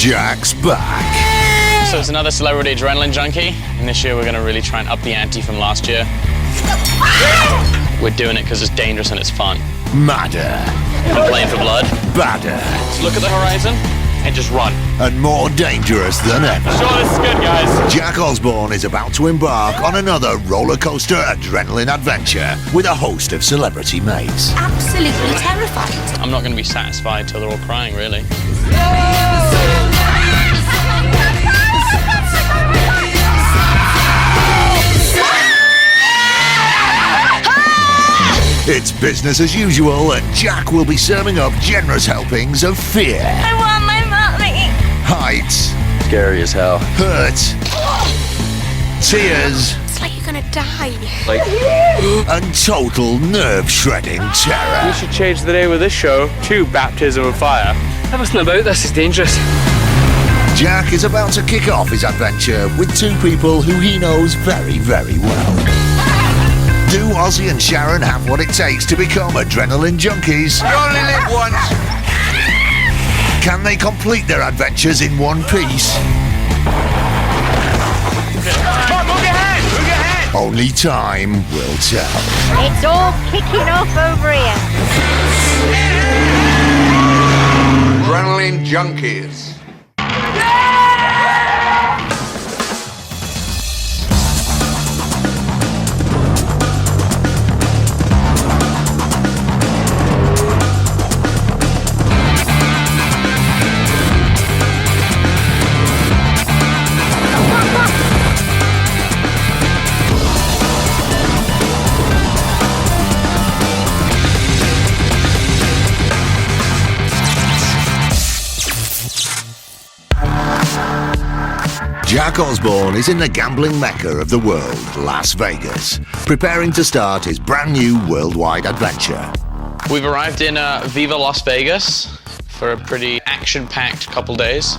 Jack's back. So it's another celebrity adrenaline junkie, and this year we're going to really try and up the ante from last year. We're doing it because it's dangerous and it's fun. Madder. I'm playing for blood. Badder. Let's look at the horizon and just run. And more dangerous than ever. Sure, this is good, guys. Jack Osbourne is about to embark on another roller coaster adrenaline adventure with a host of celebrity mates. Absolutely terrified. I'm not going to be satisfied till they're all crying, really. It's business as usual, and Jack will be serving up generous helpings of fear. I want my mommy. Heights. Scary as hell. Hurt. Tears. It's like you're gonna die. And total nerve-shredding terror. We should change the name of this show to Baptism of Fire. That wasn't about this, it's dangerous. Jack is about to kick off his adventure with two people who he knows very, very well. Do Ozzy and Sharon have what it takes to become adrenaline junkies? You only live once. Can they complete their adventures in one piece? Come on, move your head, move your head. Only time will tell. It's all kicking off over here. Adrenaline junkies. Jack Osbourne is in the gambling mecca of the world, Las Vegas, preparing to start his brand new worldwide adventure. We've arrived in Viva Las Vegas for a pretty action-packed couple days.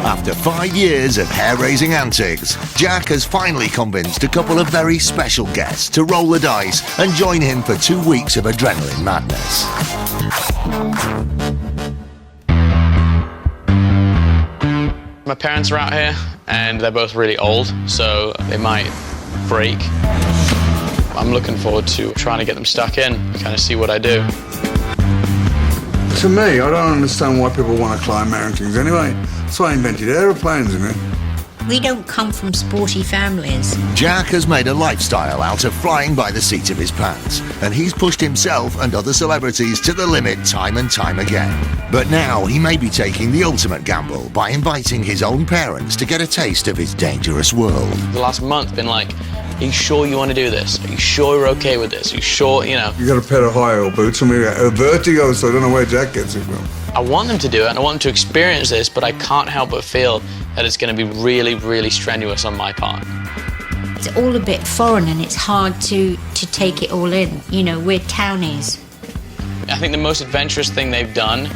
After 5 years of hair-raising antics, Jack has finally convinced a couple of very special guests to roll the dice and join him for 2 weeks of adrenaline madness. My parents are out here, and they're both really old, so they might break. I'm looking forward to trying to get them stuck in, kind of see what I do. To me, I don't understand why people want to climb mountains anyway. That's why I invented aeroplanes, isn't it? We don't come from sporty families. Jack has made a lifestyle out of flying by the seat of his pants, and he's pushed himself and other celebrities to the limit time and time again. But now he may be taking the ultimate gamble by inviting his own parents to get a taste of his dangerous world. The last month been like, are you sure you want to do this? Are you sure you're okay with this? Are you sure, you know? You got a pair of high heel boots and we got a vertigo, so I don't know where Jack gets it from. I want them to do it, and I want them to experience this, but I can't help but feel that it's going to be really, really strenuous on my part. It's all a bit foreign and it's hard to take it all in. You know, we're townies. I think the most adventurous thing they've done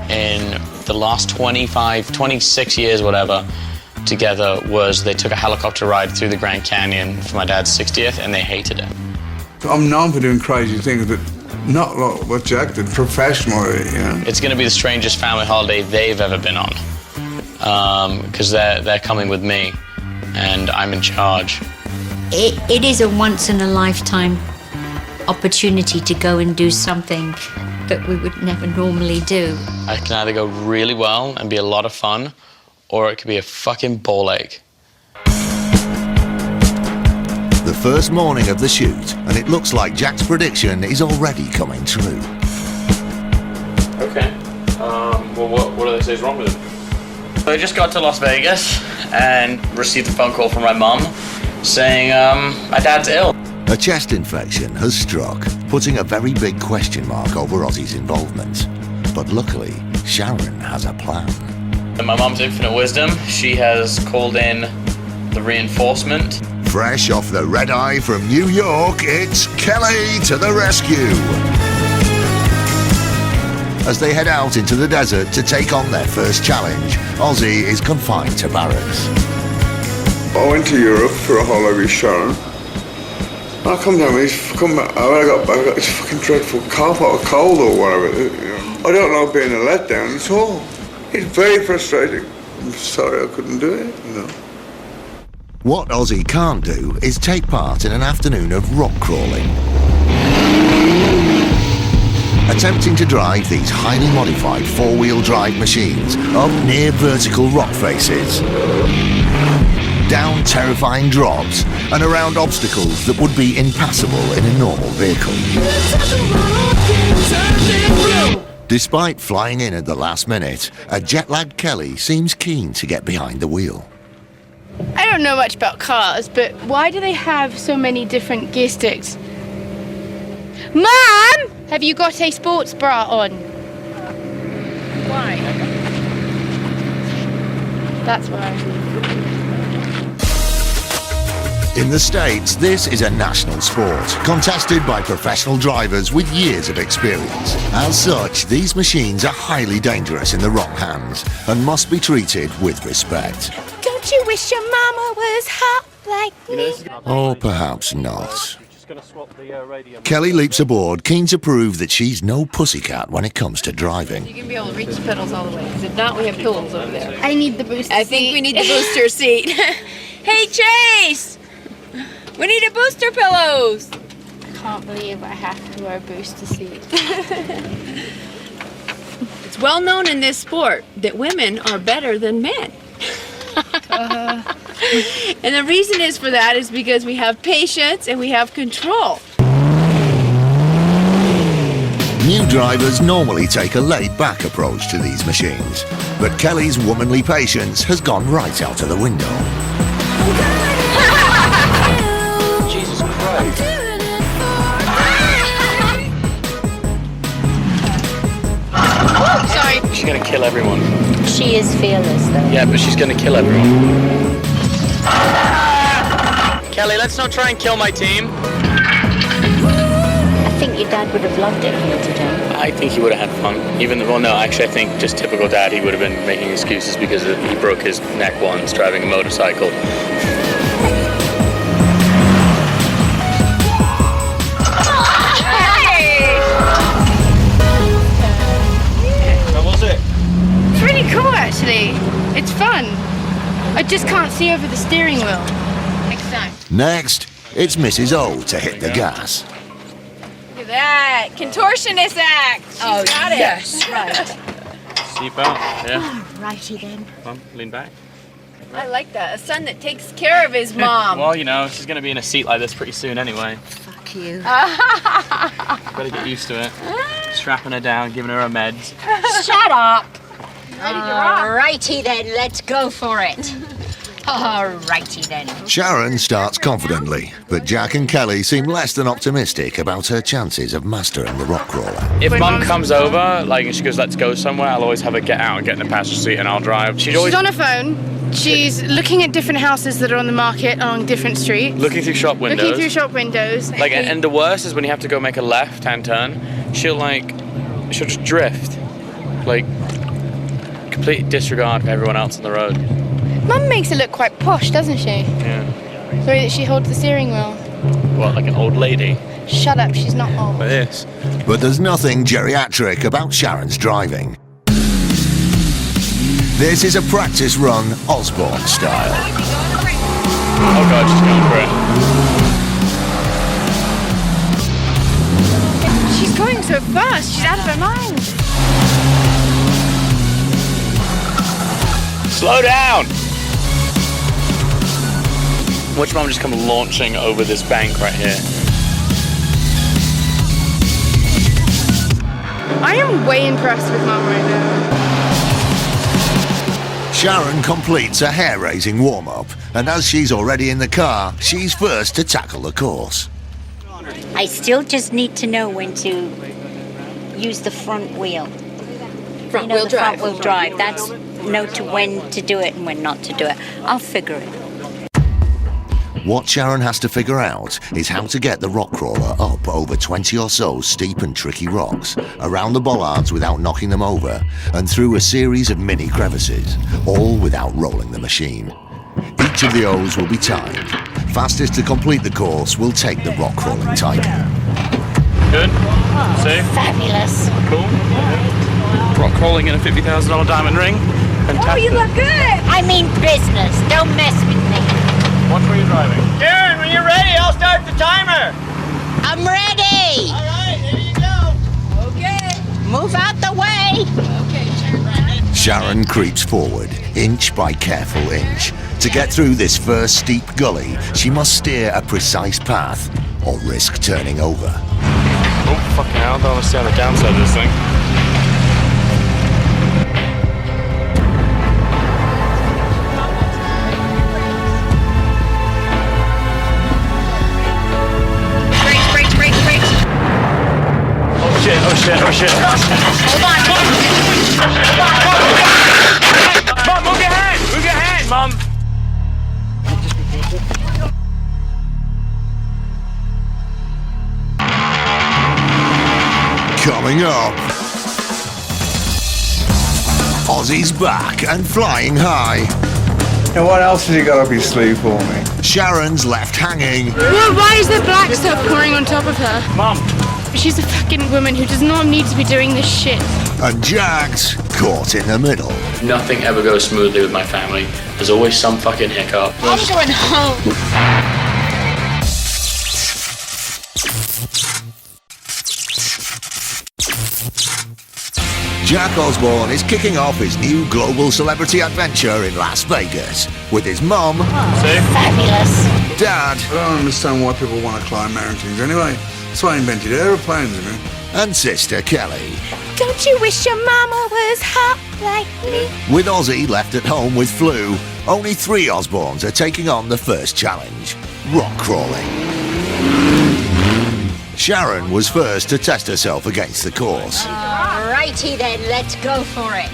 in the last 26 years, whatever, together was they took a helicopter ride through the Grand Canyon for my dad's 60th, and they hated it. I'm known for doing crazy things, but not like what Jack did professionally, you know. It's going to be the strangest family holiday they've ever been on, because they're coming with me, and I'm in charge. It is a once-in-a-lifetime opportunity to go and do something that we would never normally do. I can either go really well and be a lot of fun, or it could be a fucking ball ache. The first morning of the shoot, and it looks like Jack's prediction is already coming true. Okay. Well, what do they say is wrong with him? I just got to Las Vegas and received a phone call from my mum saying my dad's ill. A chest infection has struck, putting a very big question mark over Ozzy's involvement. But luckily, Sharon has a plan. In my mum's infinite wisdom, she has called in the reinforcement. Fresh off the red eye from New York, it's Kelly to the rescue. As they head out into the desert to take on their first challenge, Ozzy is confined to barracks. I went to Europe for a holiday with Sharon. I come down, when I got back, I got this fucking dreadful cough or cold or whatever. You know. I don't like being a letdown at all. It's very frustrating. I'm sorry I couldn't do it, you know. What Ozzy can't do is take part in an afternoon of rock crawling. Attempting to drive these highly modified four-wheel drive machines up near vertical rock faces, down terrifying drops, and around obstacles that would be impassable in a normal vehicle. Despite flying in at the last minute, a jet-lagged Kelly seems keen to get behind the wheel. I don't know much about cars, but why do they have so many different gear sticks? Mom! Have you got a sports bra on? Why? That's why. In the States, this is a national sport, contested by professional drivers with years of experience. As such, these machines are highly dangerous in the wrong hands and must be treated with respect. Don't you wish your mama was hot like me? Or perhaps not. Kelly leaps aboard, keen to prove that she's no pussycat when it comes to driving. You can be able to reach the pedals all the way, because if not, we have pillows over there. I need the booster I think we need the booster seat. Hey, Chase! We need a booster pillows! I can't believe I have to wear a booster seat. It's well known in this sport that women are better than men. And the reason is for that is because we have patience and we have control. New drivers normally take a laid-back approach to these machines, but Kelly's womanly patience has gone right out of the window. Jesus Christ. Sorry. She's gonna kill everyone. She is fearless, though. Yeah, but she's gonna kill everyone. Kelly, let's not try and kill my team. I think your dad would have loved it here today. I think he would have had fun. Well, no, actually, I think just typical dad, he would have been making excuses because he broke his neck once driving a motorcycle. How was it? It's really cool, actually. It's fun. I just can't see over the steering wheel. Next time. Next, it's Mrs. O to hit the gas. Look at that. Contortionist act. She's got it. Yes, right. Seatbelt, yeah. Righty then. Come on, lean back. I like that. A son that takes care of his mom. Well, you know, she's gonna be in a seat like this pretty soon anyway. Fuck you. Gotta get used to it. Strapping her down, giving her her meds. Shut up. Ready to rock. Righty then, let's go for it. Righty then. Sharon starts confidently, but Jack and Kelly seem less than optimistic about her chances of mastering the rock crawler. If Mum comes over, like, and she goes, let's go somewhere, I'll always have her get out and get in the passenger seat and I'll drive. She's always She's on her phone. She's looking at different houses that are on the market along different streets. looking through shop windows. Looking through shop windows. Like, and the worst is when you have to go make a left-hand turn, she'll just drift. Like, complete disregard for everyone else on the road. Mum makes it look quite posh, doesn't she? Yeah. The way that she holds the steering wheel. What, like an old lady? Shut up, she's not old. Like this. But there's nothing geriatric about Sharon's driving. This is a practice run Osbourne style. Oh god, she's going for it. She's going so fast, she's out of her mind. Slow down! Watch Mum just come launching over this bank right here. I am way impressed with Mum right now. Sharon completes a hair-raising warm-up, and as she's already in the car, she's first to tackle the course. I still just need to know when to use the front wheel. Front You know, wheel the drive. front wheel drive. That's know to when to do it and when not to do it. I'll figure it. What Sharon has to figure out is how to get the rock crawler up over 20 or so steep and tricky rocks, around the bollards without knocking them over, and through a series of mini crevices, all without rolling the machine. Each of the O's will be timed. Fastest to complete the course will take the rock crawling title. Good? Safe? Fabulous. Cool? Rock crawling in a $50,000 diamond ring. Fantastic. Oh, you look good. I mean business. Don't mess with me. Watch where you're driving. Sharon, when you're ready, I'll start the timer. I'm ready. All right, here you go. Okay. Move out the way. Okay, turn right. Sharon creeps forward, inch by careful inch. To get through this first steep gully, she must steer a precise path or risk turning over. Oh, fucking hell. Don't understand the downside of this thing. Brakes. Oh shit. Hold on. Mom, move your hand, Mom. Coming up, Ozzy's back and flying high. And what else has he got up his sleeve for me? Sharon's left hanging, Well, why is there black stuff pouring on top of her? Mom. She's a fucking woman who does not need to be doing this shit. and Jags caught in the middle. Nothing ever goes smoothly with my family. There's always some fucking hiccup. I'm going home. Jack Osbourne is kicking off his new global celebrity adventure in Las Vegas with his mum, Fabulous. dad, I don't understand why people want to climb mountains anyway. That's why I invented aeroplanes, you know. and sister Kelly. Don't you wish your mama was hot like me? With Ozzy left at home with flu, only 3 Osbournes are taking on the first challenge, rock crawling. Sharon was first to test herself against the course. Righty then, let's go for it.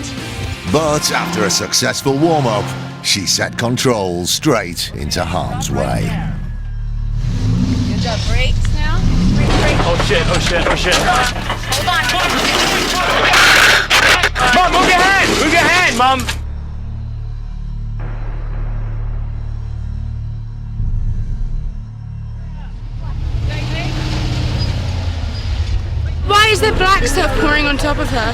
But after a successful warm-up, she set controls straight into harm's way. Good job. Brakes now. Brake. Oh shit. Hold on. Mom, move your hand, Mom. Why is there black stuff pouring on top of her?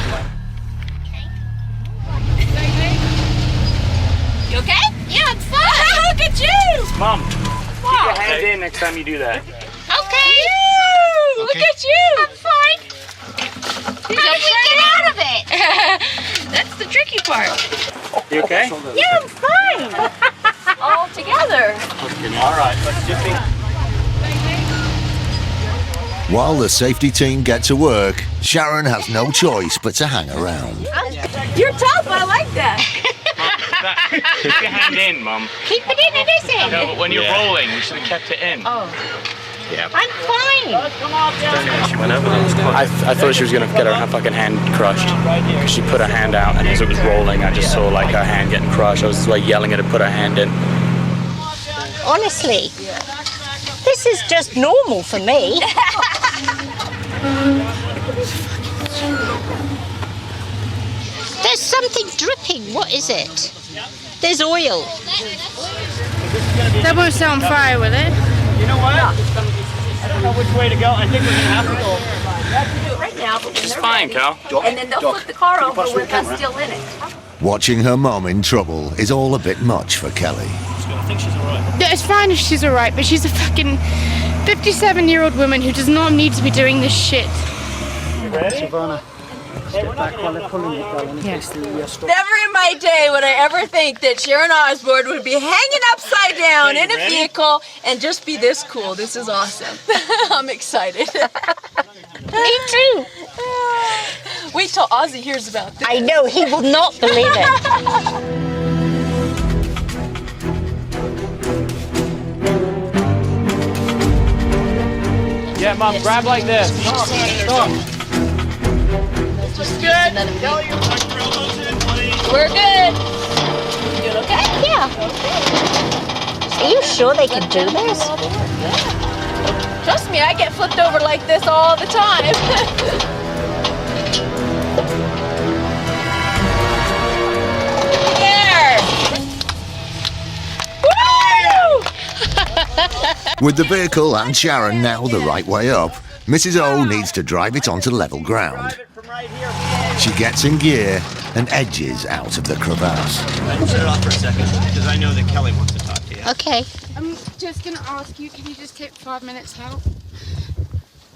You okay? Yeah, I'm fine. Look at you. Mom, keep your hand in next time you do that. Okay. Look at you. I'm fine. How did we get out of it? That's the tricky part. You okay? Yeah, I'm fine. All together. All right, let's just be... While the safety team get to work, Sharon has no choice but to hang around. You're tough. I like that. Keep your hand in, Mom. Keep it in, it is in. No, but when you're rolling, you should have kept it in. Oh. Yeah. I'm fine. She went over. I thought she was gonna get her fucking hand crushed. She put her hand out, and as it was rolling, I just saw like her hand getting crushed. I was like yelling at her, put her hand in. Honestly, this is just normal for me. There's something dripping. What is it? There's oil. That won't set on fire, will it? You know what? I don't know which way to go. I think we're going to have to go. Right now, but when It's they're fine, ready, Cal. and then they'll flip the car over with us still in it. Watching her mum in trouble is all a bit much for Kelly. I think she's all right. Yeah, it's fine if she's alright, but she's a fucking 57-year-old woman who does not need to be doing this shit. Never in my day would I ever think that Sharon Osbourne would be hanging upside down in a vehicle and just be this cool. This is awesome. I'm excited. Me too. Wait till Ozzy hears about this. I know, he will not believe it. Yeah, Mom, grab like this. We're good. You doing okay? Yeah. Are you sure they can do this? Trust me, I get flipped over like this all the time. There. Woo! With the vehicle and Sharon now the right way up, Mrs. O needs to drive it onto level ground. From right here. She gets in gear and edges out of the crevasse. Shut it off for a second, because I know that Kelly wants to talk to you. Okay. I'm just gonna ask you, can you just take 5 minutes help?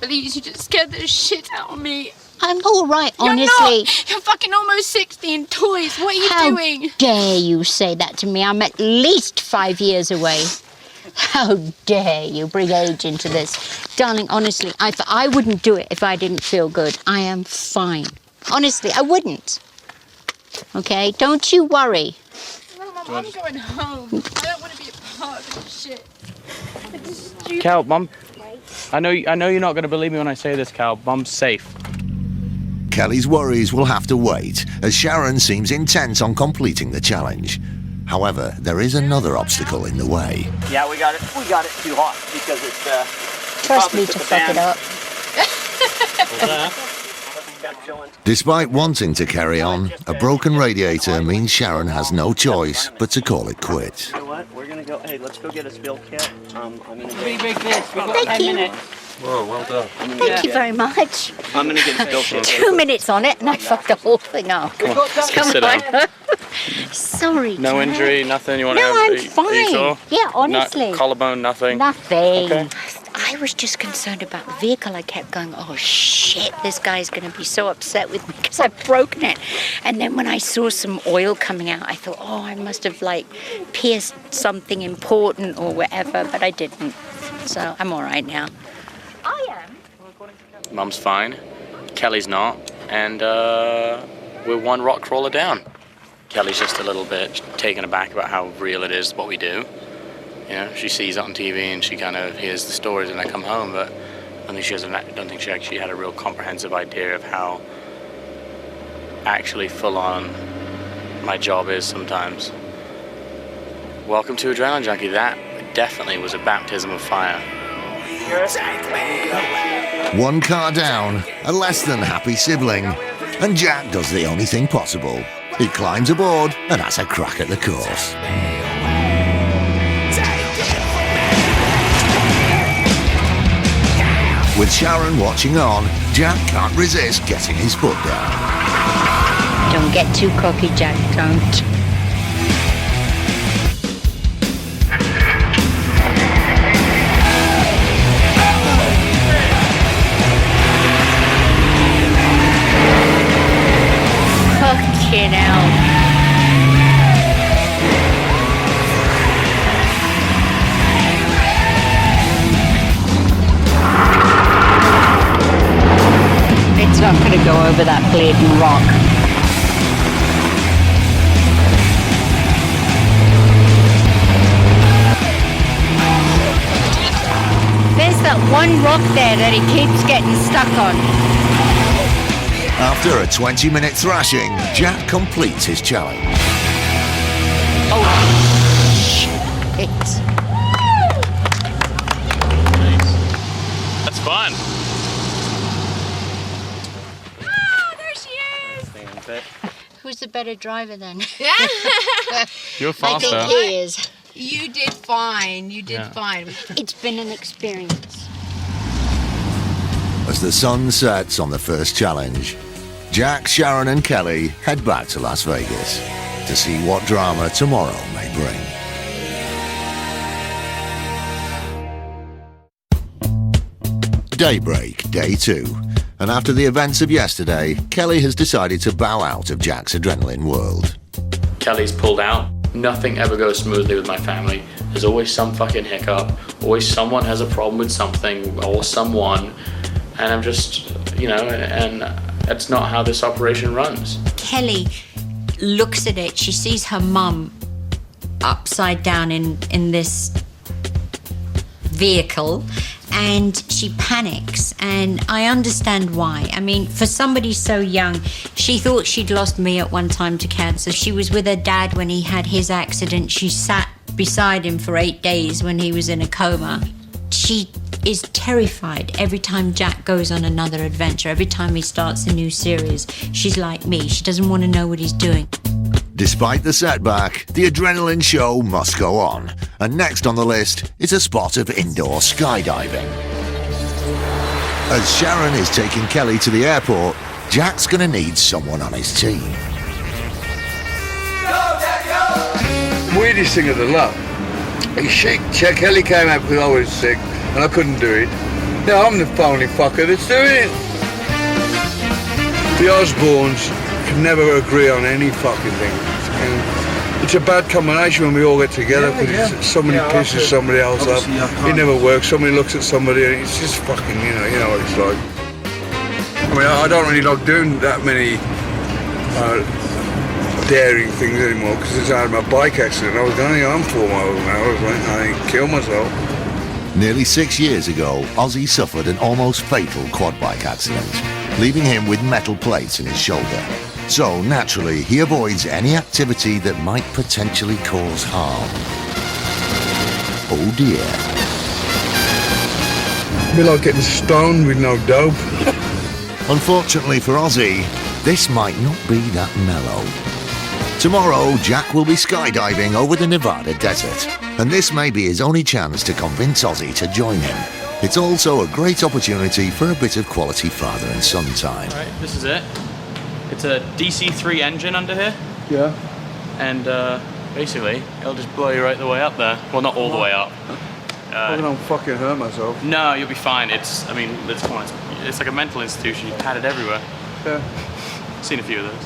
Please, you just scared the shit out of me. I'm all right, honestly. You're not. You're fucking almost 16 toys. What are you doing? How dare you say that to me? I'm at least 5 years away. How dare you bring age into this? Darling, honestly, I wouldn't do it if I didn't feel good. I am fine. Honestly, I wouldn't. Okay? Don't you worry. No, Mum, I'm going home. I don't want to be a part of this shit. It's stupid. Cal, Mum, I know you're not going to believe me when I say this, Cal. Mum's safe. Kelly's worries will have to wait, as Sharon seems intent on completing the challenge. However, there is another obstacle in the way. Yeah, we got it too hot because it's Trust me to fuck it up. Despite wanting to carry on, a broken radiator means Sharon has no choice but to call it quits. You know what? We're gonna go. Hey, let's go get a spill kit. I'm gonna. Pretty big this. We've got Thank 10 you. minutes. Whoa, well done. Thank you very much. I'm gonna get a spill kit. 2 minutes on it and I fucked the whole thing up. Come on, Sit down. Sorry. No Dad. injury, nothing. You want to No, have? I'm fine. Are you sure? Yeah, honestly. No, collarbone, nothing. Nothing. Okay. I was just concerned about the vehicle. I kept going, oh shit, this guy's going to be so upset with me because I've broken it. And then when I saw some oil coming out, I thought, oh, I must have like pierced something important or whatever, but I didn't. So I'm all right now. I am. Mum's fine. Kelly's not. And we're one rock crawler down. Kelly's just a little bit taken aback about how real it is, what we do. You know, she sees it on TV and she kind of hears the stories when I come home, but I don't think she actually had a real comprehensive idea of how actually full on my job is sometimes. Welcome to Adrenaline Junkie. That definitely was a baptism of fire. One car down, a less than happy sibling, and Jack does the only thing possible. He climbs aboard and has a crack at the course. With Sharon watching on, Jack can't resist getting his foot down. Don't get too cocky, Jack, don't. Fucking hell. It's not going to go over that blatant rock. There's that one rock there that he keeps getting stuck on. After a 20-minute thrashing, Jack completes his challenge. Oh, shit. That's fun. Who's the better driver then? You're I faster. think he is. You did fine. You did fine. It's been an experience. As the sun sets on the first challenge, Jack, Sharon and Kelly head back to Las Vegas to see what drama tomorrow may bring. Daybreak, day 2. And after the events of yesterday, Kelly has decided to bow out of Jack's adrenaline world. Kelly's pulled out. Nothing ever goes smoothly with my family. There's always some fucking hiccup. Always someone has a problem with something or someone. And I'm just, you know, and that's not how this operation runs. Kelly looks at it. She sees her mum upside down in this vehicle, and she panics, and I understand why. I mean, for somebody so young, she thought she'd lost me at one time to cancer. She was with her dad when he had his accident. She sat beside him for 8 days when he was in a coma. She is terrified every time Jack goes on another adventure, every time he starts a new series. She's like me. She doesn't want to know what he's doing. Despite the setback, the adrenaline show must go on. And next on the list is a spot of indoor skydiving. As Sharon is taking Kelly to the airport, Jack's gonna need someone on his team. Weirdest thing of the lot. Chuck Kelly came out because I was sick and I couldn't do it. Now I'm the phony fucker that's doing it. The Osbournes can never agree on any fucking thing. And it's a bad combination when we all get together because somebody pisses somebody else up. It never works. Somebody looks at somebody and it's just fucking, you know what it's like. I mean, I don't really like doing that many daring things anymore because I had my bike accident. I was going on 4 miles an hour. I was like, I ain't kill myself. Nearly 6 years ago, Ozzy suffered an almost fatal quad bike accident, leaving him with metal plates in his shoulder. So, naturally, he avoids any activity that might potentially cause harm. Oh dear. Be like getting stoned with no dope. Unfortunately for Ozzy, this might not be that mellow. Tomorrow, Jack will be skydiving over the Nevada desert, and this may be his only chance to convince Ozzy to join him. It's also a great opportunity for a bit of quality father and son time. All right, this is it. It's a DC-3 engine under here. Yeah. And basically, it'll just blow you right the way up there. Well, not all the way up. I don't fucking hurt myself. No, you'll be fine. It's like a mental institution. You pat it everywhere. Yeah. Seen a few of those.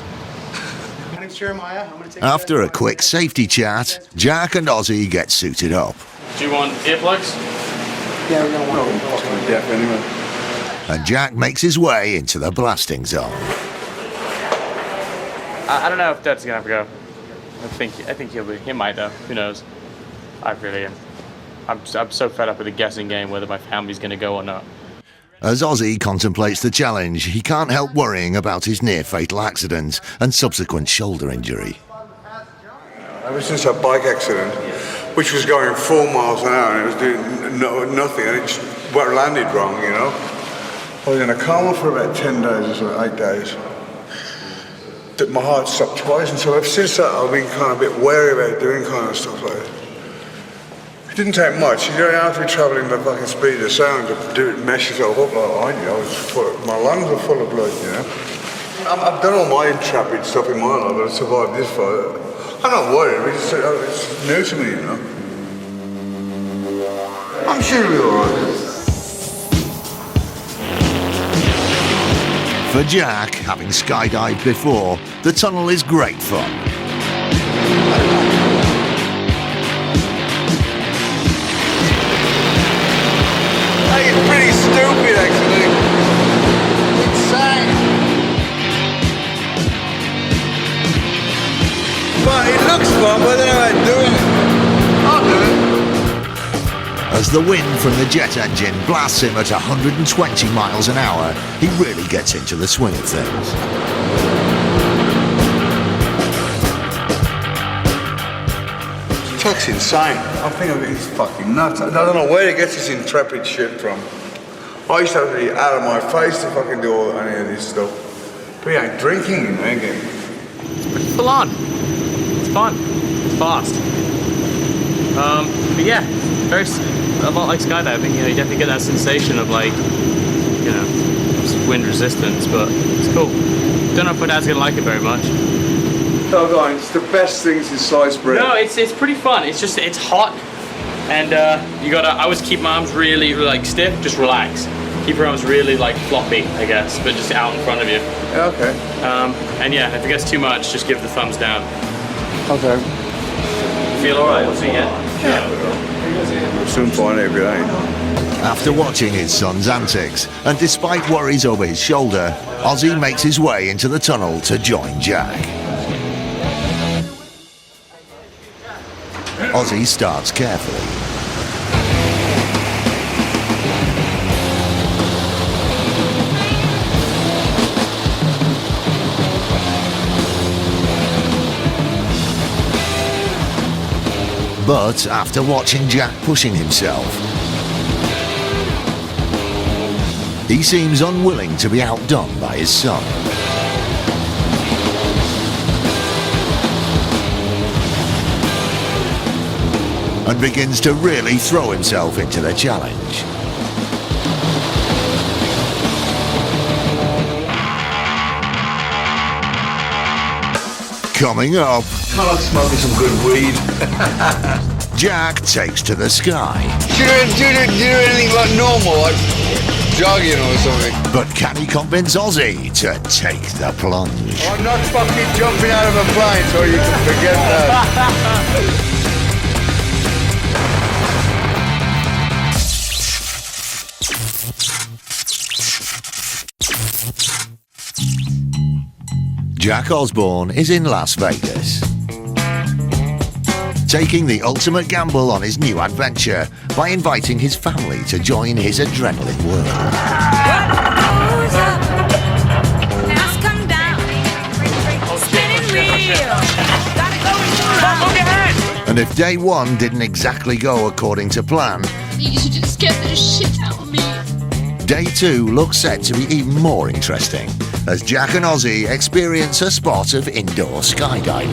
After a quick safety chat, Jack and Ozzy get suited up. Do you want earplugs? Yeah, we don't want to. Deaf anyway. And Jack makes his way into the blasting zone. I don't know if Dad's gonna have to go. I think he might though. Who knows? I really am. I'm so fed up with the guessing game whether my family's gonna go or not. As Ozzy contemplates the challenge, he can't help worrying about his near-fatal accident and subsequent shoulder injury. Ever since that bike accident, which was going 4 miles an hour and it was doing nothing and it just landed wrong, you know. I was in a coma for about 10 days or so, 8 days. My heart stopped twice, and so ever since that I've been kind of a bit wary about doing kind of stuff like that. It didn't take much. You don't have to be travelling the fucking speed of sound to do it, mess yourself up like I did. My lungs were full of blood, you know. I've done all my intrepid stuff in my life, but I've survived this far. I'm not worried, it's new to me, you know. I'm sure it'll be alright. For Jack, having skydived before, the tunnel is great fun. It's pretty stupid, actually. Insane. But it looks fun, but I don't know how to do it. I'll do it. As the wind from the jet engine blasts him at 120 miles an hour, he really gets into the swing of things. Chuck's insane. I think he's fucking nuts. I don't know where he gets this intrepid shit from. I used to have to be out of my face to fucking do any of this stuff. But he ain't drinking, you know, again. It's full on. It's fun. It's fast. But yeah, a lot like skydiving. You know, you definitely get that sensation of like, you know, wind resistance, but it's cool. Don't know if my dad's gonna like it very much. Oh, go on. It's the best thing since sliced bread. No, it's pretty fun. It's just, it's hot, and you gotta, I always keep my arms really like stiff, just relax. Keep your arms really like floppy, I guess, but just out in front of you. Yeah, okay. And yeah, if it gets too much, just give the thumbs down. Okay. Feel alright? We'll see you. We'll soon find out if it ain't. After watching his son's antics, and despite worries over his shoulder, Ozzy makes his way into the tunnel to join Jack. Ozzy starts carefully. But after watching Jack pushing himself, he seems unwilling to be outdone by his son. And begins to really throw himself into the challenge. Coming up, I like smoking some good weed. Jack takes to the sky. Do you do anything like normal, like jogging or something? But can he convince Ozzy to take the plunge? I'm not fucking jumping out of a plane, so you can forget that. Jack Osbourne is in Las Vegas, taking the ultimate gamble on his new adventure by inviting his family to join his adrenaline world. And if day one didn't exactly go according to plan, You should just get the shit out of me. day two looks set to be even more interesting as Jack and Ozzy experience a spot of indoor skydiving.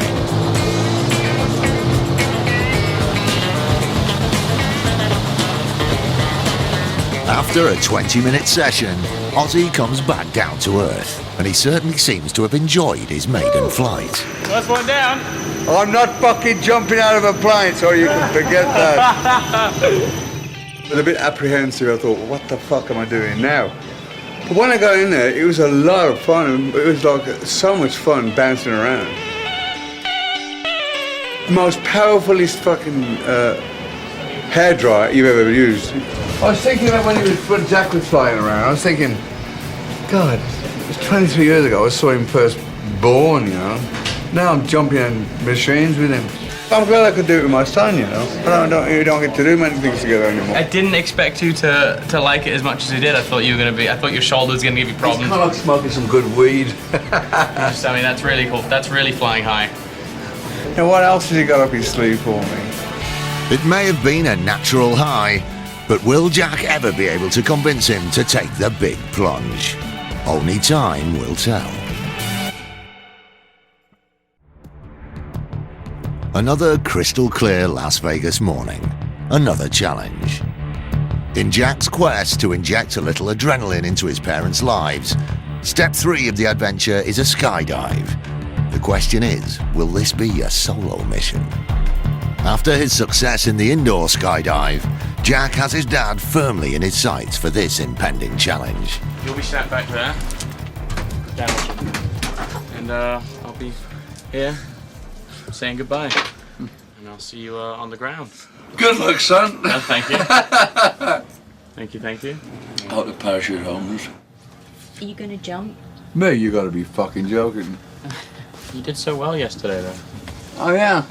After a 20-minute session, Ozzy comes back down to earth, and he certainly seems to have enjoyed his maiden flight. First one down. I'm not fucking jumping out of a plane, so you can forget that. I was a bit apprehensive. I thought, what the fuck am I doing now? But when I got in there, it was a lot of fun. It was like so much fun bouncing around. Most powerfulest fucking hairdryer you've ever used. I was thinking about when Jack was flying around. I was thinking, God, it was 23 years ago. I saw him first born, you know. Now I'm jumping in machines with him. I'm glad I could do it with my son, you know. But you don't get to do many things together anymore. I didn't expect you to like it as much as you did. I thought your shoulder was gonna give you problems. It's kind of like smoking some good weed. I mean, that's really cool. That's really flying high. And what else has he got up his sleeve for me? It may have been a natural high, but will Jack ever be able to convince him to take the big plunge? Only time will tell. Another crystal clear Las Vegas morning. Another challenge. In Jack's quest to inject a little adrenaline into his parents' lives, step 3 of the adventure is a skydive. The question is, will this be a solo mission? After his success in the indoor skydive, Jack has his dad firmly in his sights for this impending challenge. You'll be sat back there. And I'll be here saying goodbye. And I'll see you on the ground. Good luck, son. Thank you. Thank you. I hope the parachute holds. Are you going to jump? Me, you gotta be fucking joking. You did so well yesterday, though. Oh yeah,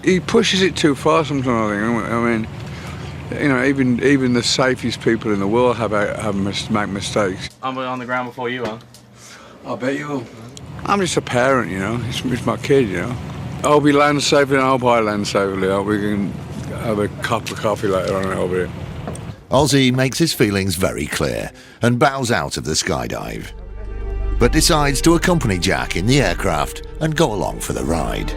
he pushes it too far sometimes. I mean, you know, even the safest people in the world make mistakes. I'm on the ground before you are. I bet you will. I'm just a parent, you know. It's my kid, you know. I'll be land safely and I'll buy land safely. We can have a cup of coffee later on over here. Ozzy makes his feelings very clear and bows out of the skydive, but decides to accompany Jack in the aircraft and go along for the ride.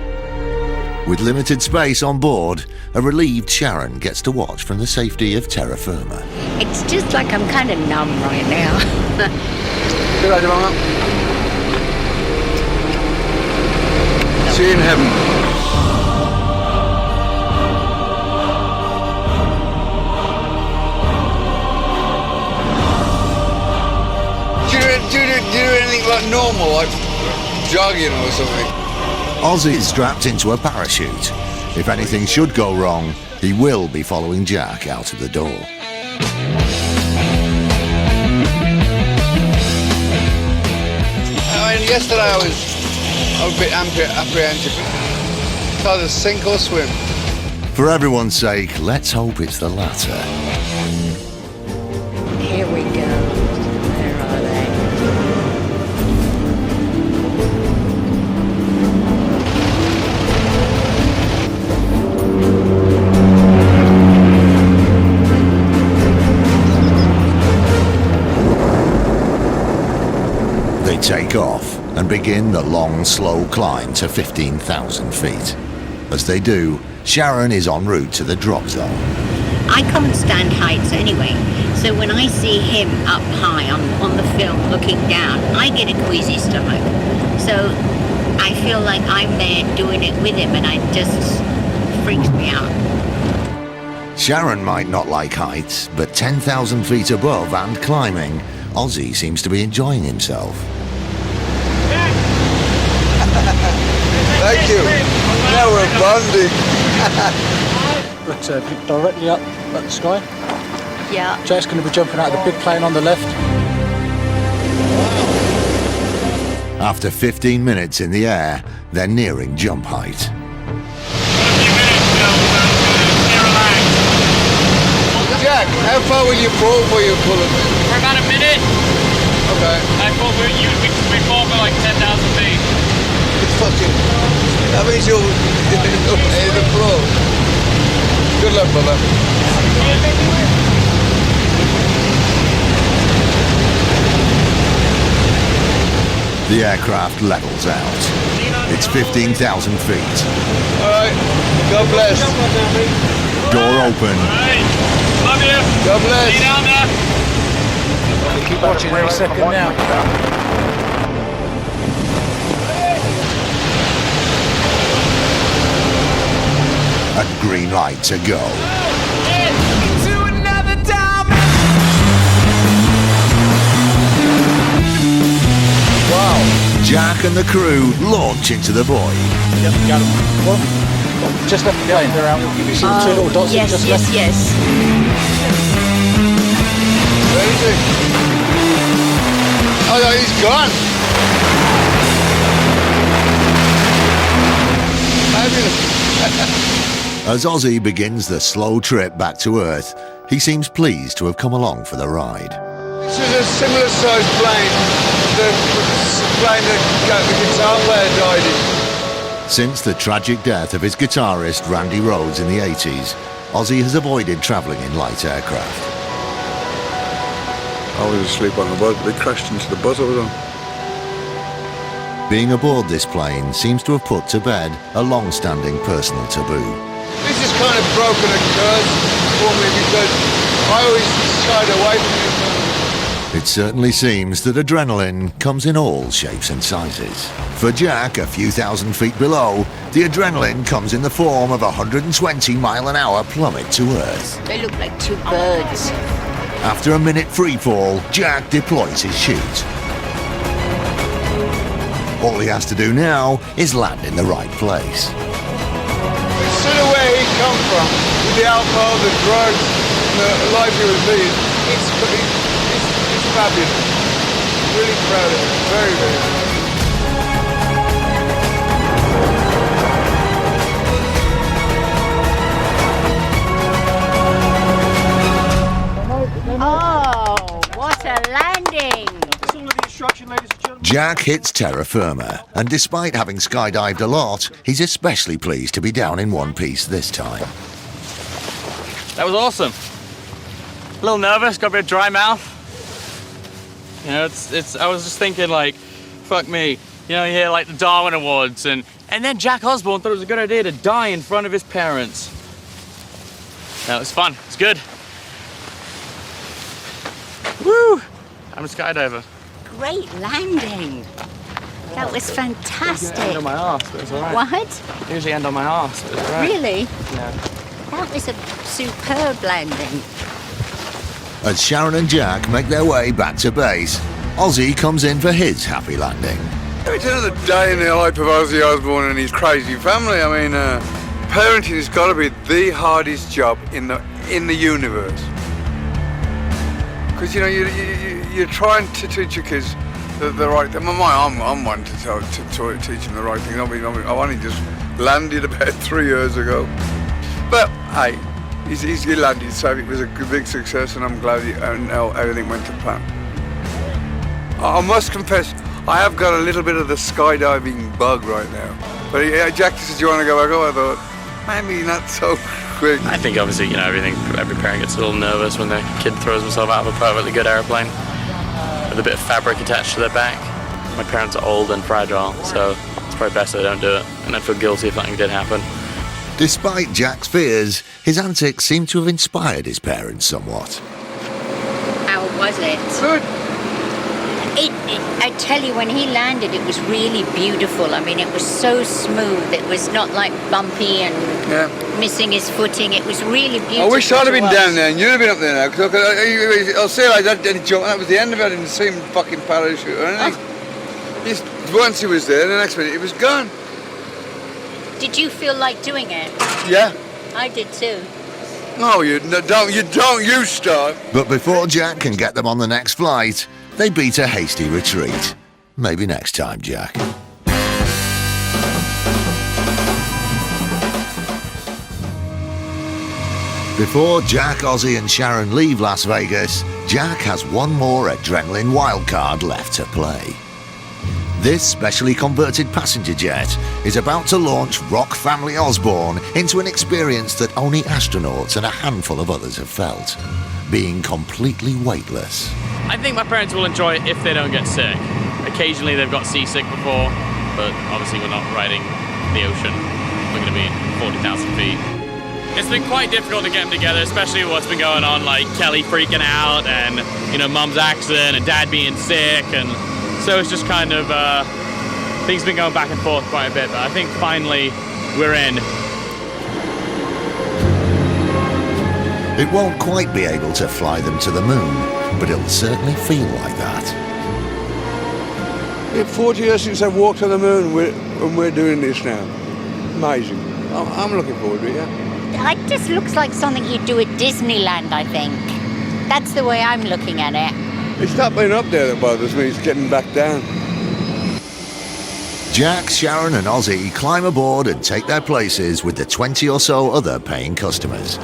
With limited space on board, a relieved Sharon gets to watch from the safety of terra firma. It's just like I'm kind of numb right now. Good idea, Mama. See you in heaven. Do you do anything like normal, like jogging or something? Ozzy is strapped into a parachute. If anything should go wrong, he will be following Jack out of the door. I mean, yesterday I was a bit apprehensive. It's either sink or swim. For everyone's sake, let's hope it's the latter. Here we go. Where are they? They take off and begin the long, slow climb to 15,000 feet. As they do, Sharon is en route to the drop zone. I can't stand heights anyway, so So when I see him up high on the film looking down, I get a queasy stomach. So I feel like I'm there doing it with him, and it just freaks me out. Sharon might not like heights, but 10,000 feet above and climbing, Ozzy seems to be enjoying himself. Thank you. Now we're bonding. Let's look directly up at the sky. Yeah. Jack's going to be jumping out of the big plane on the left. After 15 minutes in the air, they're nearing jump height. Jack, how far will you fall before you pull it? For about a minute. Okay. I thought we fall for like 10,000 feet. It's fucking... That means you'll in the floor. Good luck, brother. The aircraft levels out. It's 15,000 feet. All right. God bless. Door open. Love you. God bless. See you down there. Keep watching any second now. A green light to go. Wow. Jack and the crew launch into the void. Yep, got him. Well, just left the plane. They're out. You see the two little dots that just left? Yes. Where is he? Oh no, he's gone. As Ozzy begins the slow trip back to Earth, he seems pleased to have come along for the ride. This is a similar sized plane. The plane that the guitar player died in. Since the tragic death of his guitarist Randy Rhoads in the 80s, Ozzy has avoided travelling in light aircraft. I was asleep on the bus, but they crashed into the bus I was on. Being aboard this plane seems to have put to bed a long-standing personal taboo. This has kind of broken a curse for me because I always shied away from it. It certainly seems that adrenaline comes in all shapes and sizes. For Jack, a few thousand feet below, the adrenaline comes in the form of a 120-mile-an-hour plummet to Earth. They look like two birds. After a minute free fall, Jack deploys his chute. All he has to do now is land in the right place. It's sort of where he come from, with the alcohol, the drugs, and the life he was leading. It's fabulous. Really proud of it. Very, very proud. Oh, what a landing! Jack hits terra firma, and despite having skydived a lot, he's especially pleased to be down in one piece this time. That was awesome. A little nervous, got a bit of dry mouth. You know, I was just thinking like, fuck me. You know, you hear like the Darwin Awards and then Jack Osbourne thought it was a good idea to die in front of his parents. That was fun, it's good. Woo! I'm a skydiver. Great landing. That was fantastic. End on my arse, but it's alright. What? Usually end on my arse, but it's alright. Really? Yeah. That was a superb landing. As Sharon and Jack make their way back to base, Ozzy comes in for his happy landing. It's another day in the life of Ozzy Osbourne and his crazy family. I mean, parenting has got to be the hardest job in the universe. Because you know you're trying to teach your kids the right thing. I'm one to teach them the right thing. I mean, I only just landed about 3 years ago, but hey, he landed, so it was a big success, and I'm glad everything went to plan. I must confess, I have got a little bit of the skydiving bug right now. But Jack said, "Do you want to go back up?" I thought, maybe not so quick. I think obviously, you know, every parent gets a little nervous when their kid throws himself out of a perfectly good airplane with a bit of fabric attached to their back. My parents are old and fragile, so it's probably best they don't do it, and I'd feel guilty if something did happen. Despite Jack's fears, his antics seem to have inspired his parents somewhat. Was it? Good. I tell you, when he landed, it was really beautiful. I mean, it was so smooth. It was not like bumpy and missing his footing. It was really beautiful. I wish I'd have been down there and you'd have been up there now. Cause I'll say like that, didn't jump. That was the end of it. I didn't see him fucking parachute or anything. Just, once he was there, the next minute he was gone. Did you feel like doing it? Yeah. I did too. No, you don't. You start. But before Jack can get them on the next flight, they beat a hasty retreat. Maybe next time, Jack. Before Jack, Ozzy and Sharon leave Las Vegas, Jack has one more adrenaline wildcard left to play. This specially converted passenger jet is about to launch rock family Osbourne into an experience that only astronauts and a handful of others have felt, being completely weightless. I think my parents will enjoy it if they don't get sick. Occasionally they've got seasick before, but obviously we're not riding the ocean. We're going to be 40,000 feet. It's been quite difficult to get them together, especially with what's been going on, like Kelly freaking out and, you know, Mum's accident and Dad being sick, and so it's just kind of, things have been going back and forth quite a bit, but I think finally we're in. It won't quite be able to fly them to the moon, but it'll certainly feel like that. It's 40 years since I've walked on the moon, and we're doing this now. Amazing. I'm looking forward to it, yeah. It just looks like something you do at Disneyland, I think. That's the way I'm looking at it. It's not being up there that bothers me, it's getting back down. Jack, Sharon and Ozzy climb aboard and take their places with the 20 or so other paying customers.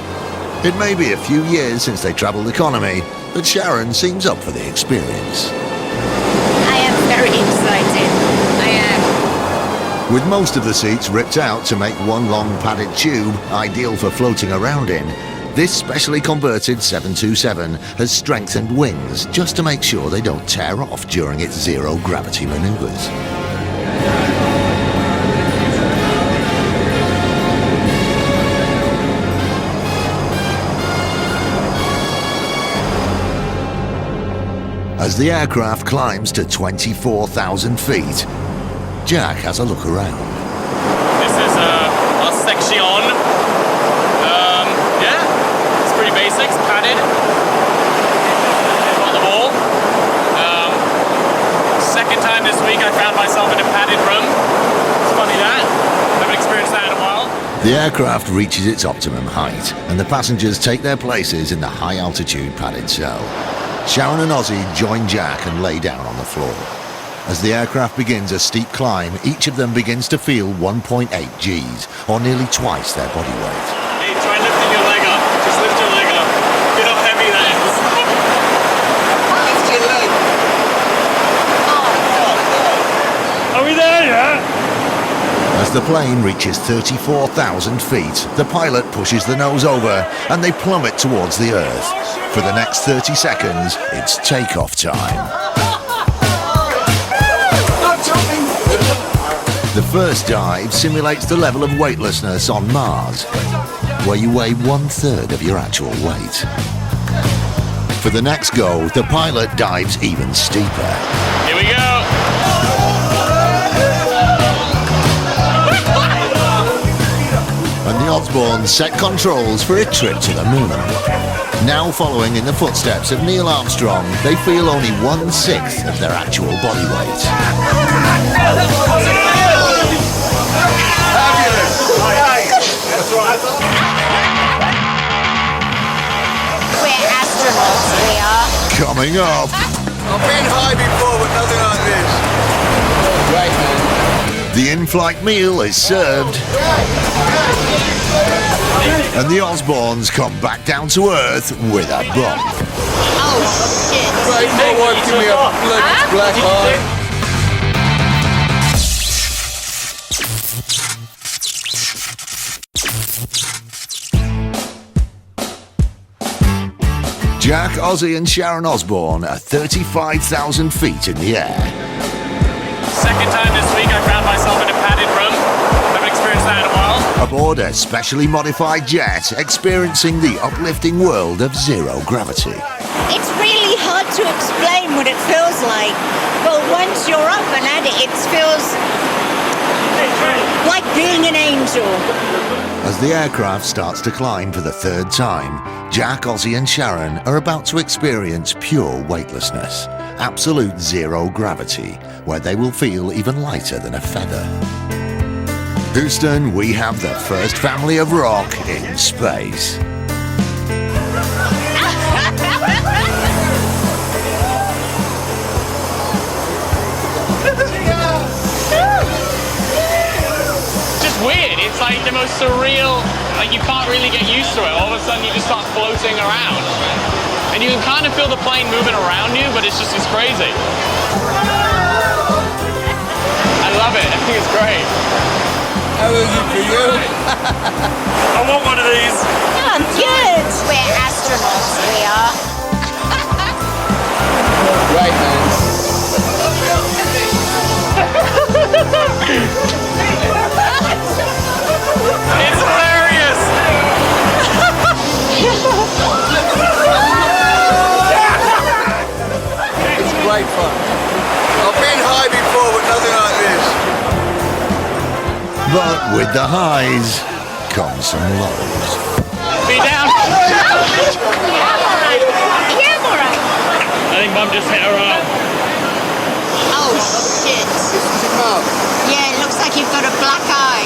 It may be a few years since they travelled economy, but Sharon seems up for the experience. I am very excited. I am. With most of the seats ripped out to make one long padded tube, ideal for floating around in, this specially converted 727 has strengthened wings just to make sure they don't tear off during its zero-gravity maneuvers. As the aircraft climbs to 24,000 feet, Jack has a look around. This is our section. Yeah, it's pretty basic, it's padded. On the wall. Second time this week I found myself in a padded room. It's funny that. Haven't experienced that in a while. The aircraft reaches its optimum height, and the passengers take their places in the high-altitude padded cell. Sharon and Ozzy join Jack and lay down on the floor. As the aircraft begins a steep climb, each of them begins to feel 1.8 Gs, or nearly twice their body weight. Hey, try lifting your leg up. Just lift your leg up. Get how heavy that is. Lift your leg. Are we there yet? As the plane reaches 34,000 feet, the pilot pushes the nose over and they plummet towards the Earth. For the next 30 seconds, it's takeoff time. The first dive simulates the level of weightlessness on Mars, where you weigh 1/3 of your actual weight. For the next go, the pilot dives even steeper. Here we go. And the Osbournes set controls for a trip to the moon. Now following in the footsteps of Neil Armstrong, they feel only 1/6 of their actual body weight. We're astronauts, we are. Coming up, I've been high before, but nothing like this. Great, man. the in-flight meal is served, and the Osbournes come back down to Earth with a bump. Oh, shit. Great, my wife give me a bloody black eye. Jack, Ozzy and Sharon Osbourne are 35,000 feet in the air. Second time this week I found myself in a padded room. Haven't experienced that in a while. aboard a specially modified jet, experiencing the uplifting world of zero gravity. It's really hard to explain what it feels like, but once you're up and at it, it feels like being an angel. As the aircraft starts to climb for the third time, Jack, Ozzy and Sharon are about to experience pure weightlessness, absolute zero gravity, where they will feel even lighter than a feather. Houston, we have the first family of rock in space. Just weird. It's like the most surreal, like you can't really get used to it. All of a sudden you just start floating around. And you can kind of feel the plane moving around you, but it's crazy. I love it. I think it's great. How is it for you? I want one of these. Oh, good. We're astronauts, we are. Right, man. It's hilarious. It's great fun. I've been high before, but nothing like this. But with the highs come some lows. Be down. Yeah, I'm all right. I think Mum just hit her up. Oh, shit. Yeah, it looks like you've got a black eye.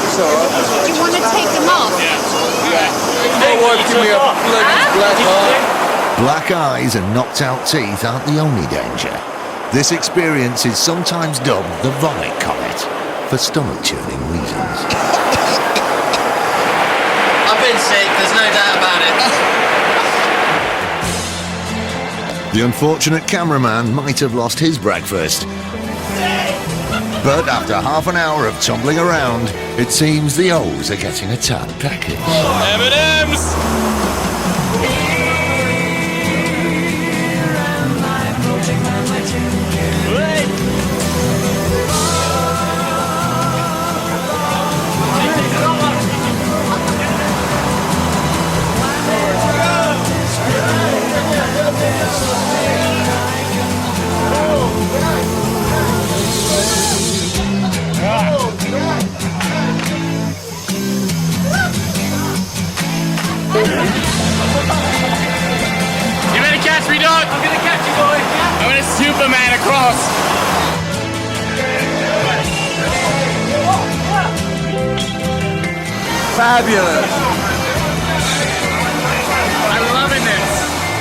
It's all right. Do you want to take them off? My wife give me a bloody black eye. Black eyes and knocked out teeth aren't the only danger. This experience is sometimes dubbed the vomit comet, for stomach-churning reasons. I've been sick, there's no doubt about it. The unfortunate cameraman might have lost his breakfast. But after half an hour of tumbling around, it seems the O's are getting a tad peckish. M&M's. You better catch me, dog. I'm gonna catch you, boy. I'm gonna Superman across. Fabulous. I'm loving this.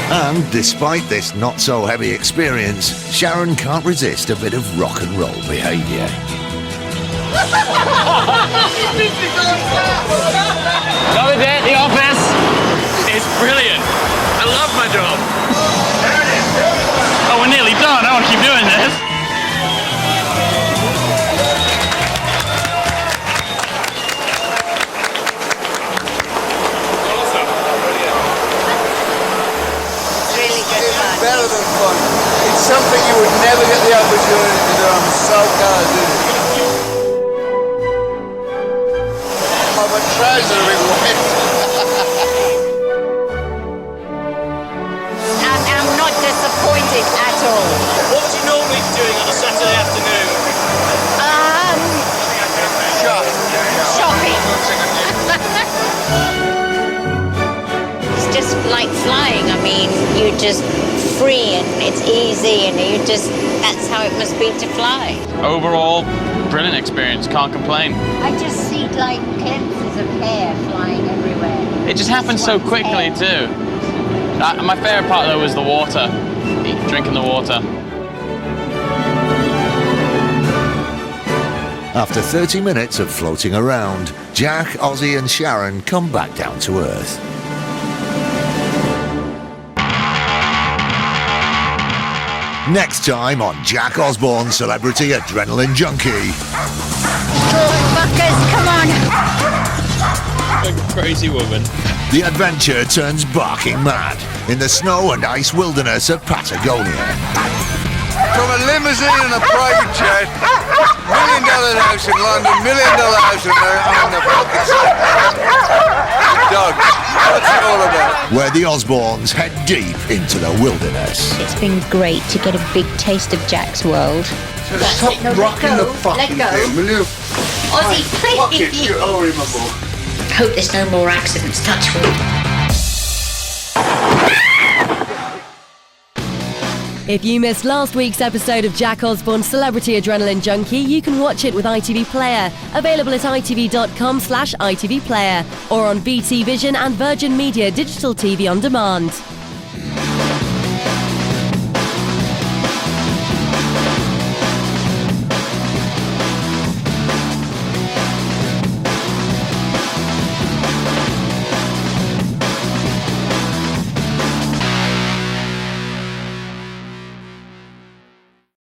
And despite this not-so-heavy experience, Sharon can't resist a bit of rock and roll behaviour. Another day at the office. It's brilliant. I love my job. Oh, we're nearly done. I want to keep doing this. Really good fun. Better than fun. It's something you would never get the opportunity to do. I'm so glad I did it. I'm a treasure in wet. I'm not disappointed at all. What would you normally be doing on a Saturday afternoon? Shopping. It's just like flying. I mean, you're just free and it's easy and that's how it must be to fly. Overall, brilliant experience. Can't complain. I just see like glimpses of hair flying everywhere. It just happened so quickly too. My favorite part though was the water. Drinking the water. After 30 minutes of floating around, Jack, Ozzy and Sharon come back down to earth. Next time on Jack Osbourne Celebrity Adrenaline Junkie. Fuckers, come on. Like a crazy woman. The adventure turns barking mad in the snow and ice wilderness of Patagonia. From a limousine and a private jet, $1 million house house in London, $1 million house in the fucking dog. What's it all about? Where the Osbournes head deep into the wilderness. It's been great to get a big taste of Jack's world. So stop rocking the fucking thing, will you? Ozzy, Fucking please. get over him, my boy. Hope there's no more accidents. Touch wood. If you missed last week's episode of Jack Osbourne's Celebrity Adrenaline Junkie, you can watch it with ITV Player, available at itv.com/ITV Player, or on BT Vision and Virgin Media Digital TV on demand.